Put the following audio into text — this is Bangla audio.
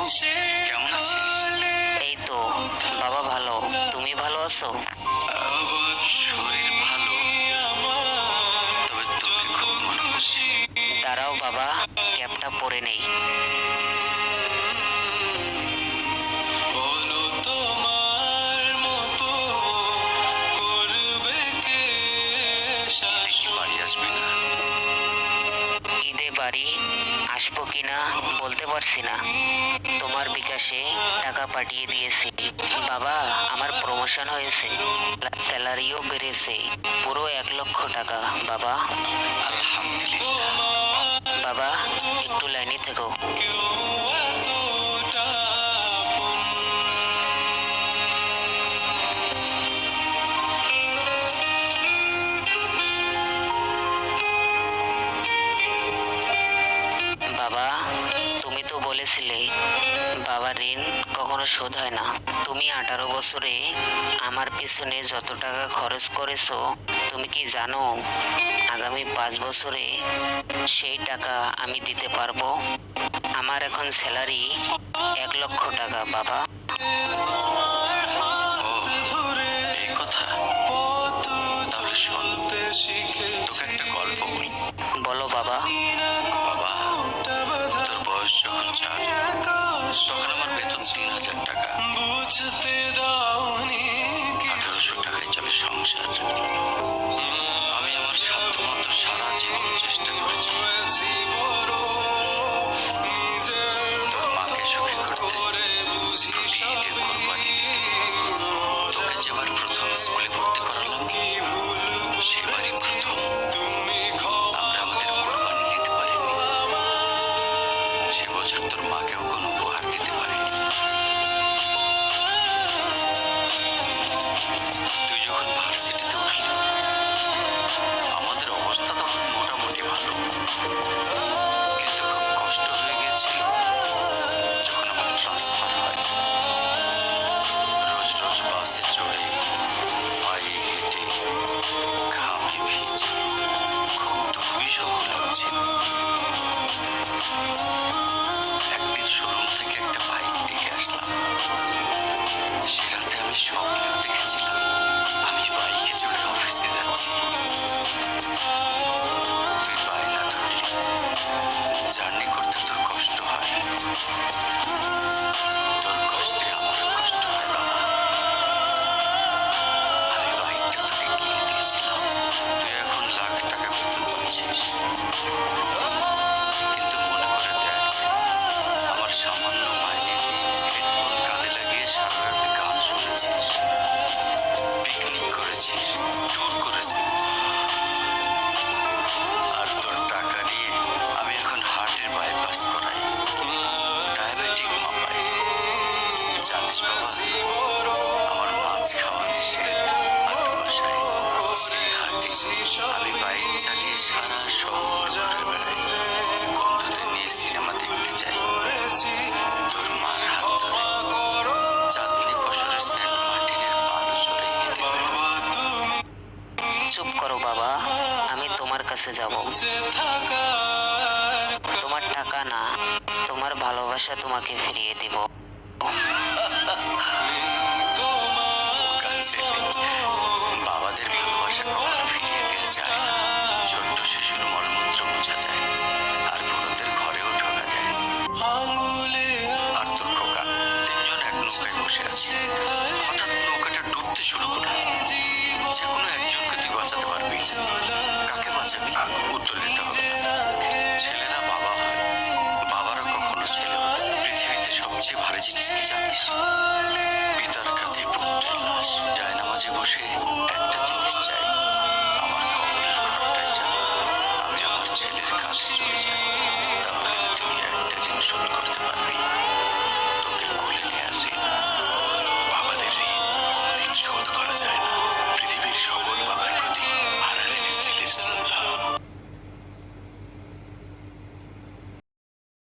কেমন আছিস? এই তো বাবা, ভালো। তুমি ভালো আছো? শরীর ভালো, তবে তোকে খুব মনে পড়ছে। দাঁড়াও বাবা, ক্যাপটা পরে নেই। দেখি বাড়ি আসবে না। ঈদে বাড়ি আসবো কিনা বলতে পারছি না। তোমার বিকাশে টাকা পাঠিয়ে দিয়েছি। বাবা, আমার প্রমোশন হয়েছে, স্যালারিও বেড়েছে, পুরো 1 লক্ষ টাকা। বাবা, আলহামদুলিল্লাহ। বাবা একটু লাইনে থেকো। বাবা, তুমি তো বলেছিলে বাবার ঋণ কখনো শোধ হয় না। তুমি 18 বছরে আমার পিছনে যত টাকা খরচ করেছো, তুমি কি জানো আগামী 5 বছরে সেই টাকা আমি দিতে পারবো? আমার এখন স্যালারি 1 লক্ষ টাকা। বাবা, ও, এই কথা। তাহলে শোন, তোকে একটা গল্প বলি। বলো বাবা। বাবা, তোর বয়স যখন 4, তখন আমার বেতন 3000 টাকা। 1800 টাকায় চলে সংসার। আমি আমার সাধ্যমতো সারা জীবন চেষ্টা করেছি তোর মাকে সুখী করতে, প্রতি ঈদে কোরবানি দিতে। তোকে যেবার প্রথম স্কুলে ভর্তি করালাম, সেবারই প্রথম আমরা আমাদের কোরবানি দিতে পারিনি। সে বছর তোর মাকেও কোনো উপহার দিতে পারিনি। তুই যখন ভার্সিটিতে উঠলি, আমাদের অবস্থা তখন মোটামুটি ভালো, কিন্তু খুব কষ্ট হয়ে গিয়েছিল যখন আমার ট্রান্সফার হয়। রোজ রোজ বাসে চড়ে, পায়ে হেঁটে, ঘামে ভিজে, খুব দুর্বিষহ লাগছিল। একদিন শোরুম থেকে একটা বাইক দেখে আসলাম। সে রাতে আমি স্বপ্নেও দেখেছিলাম আমি বাইকে চড়ে অফিসে যাচ্ছি। তুই বায়না ধরলি, জার্নি করতে তোর কষ্ট হয়। তোর কষ্টে আমারও কষ্ট হয় বাবা। আমি বাইকটা তোকে কিনে দিয়েছিলাম। তুই এখন লাখ টাকা বেতন পাচ্ছিস, কিন্তু মনে করে দেখ, আমার সামান্য মাইনে দিয়ে হেডফোন কাঁধে লাগিয়ে সারা রাত গান শুনেছিস, পিকনিক করেছিস, ট্যুর করেছিস। আর তোর টাকা নিয়ে আমি এখন হার্টের বাইপাস করাই, ডায়াবেটিক মাপাই। জানিস বাবা, আমার মাছ খাওয়া নিষেধ আর বর্ষায় সেই হাটে আমি বাইক চালিয়ে সারা শহর ঘুরে বেড়াই। বন্ধুদের নিয়ে সিনেমা দেখতে যাই, তোর মার হাত ধরে চাঁদনি বছরের সেন্ট মার্টিনের পাদচরে হেঁটে বেড়াই। চুপ করো বাবা, আমি তোমার কাছে যাব। তোমার টাকা না, তোমার ভালোবাসা তোমাকে ফিরিয়ে দিব। বোকা ছেলে, বাবাদের ভালোবাসা কখনো ফিরিয়ে দেওয়া যায় না। ছোট্ট শিশুর মলমূত্র বোঝা যায়, আর বুড়োদের ঘরেও ঢোকা যায়। আর তোর খোকা, 3জন এক নৌকায় বসে আছে। হঠাৎ নৌকাটা ডুবতে শুরু করলো। যে কোনো একজনকে তুই বাঁচাতে পারবি। কাকে বাঁচাবি? উত্তর দিতে হবে না। ছেলেরা বাবা হয়, বাবারা কখনো ছেলে হতে। পৃথিবীতে সবচেয়ে ভারী জিনিস কি জানিস? পিতার কাঁধে পুত্রের লাশ। জায়নামাজে বসে একটা জিনিস চাই, আমার কবরের ঘরটায় যেন আমি আমার ছেলের কাছে চলে যাই। তাহলে তুই একটা ঋণ শোধ করতে পারবি।